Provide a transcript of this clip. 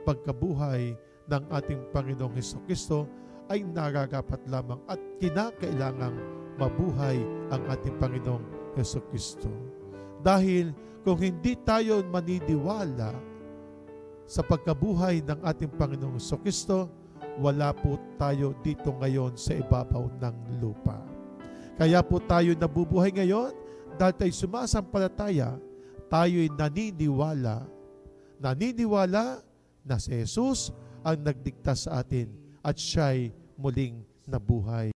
pagkabuhay ng ating Panginoong Hesukristo ay nararapat lamang at kinakailangang mabuhay ang ating Panginoong Hesukristo. Dahil kung hindi tayo maniniwala sa pagkabuhay ng ating Panginoong Hesukristo, wala po tayo dito ngayon sa ibabaw ng lupa. Kaya po tayo nabubuhay ngayon dahil tayo sumasampalataya, tayo'y naniniwala na si Jesus ang nagligtas sa atin at siya'y muling nabuhay.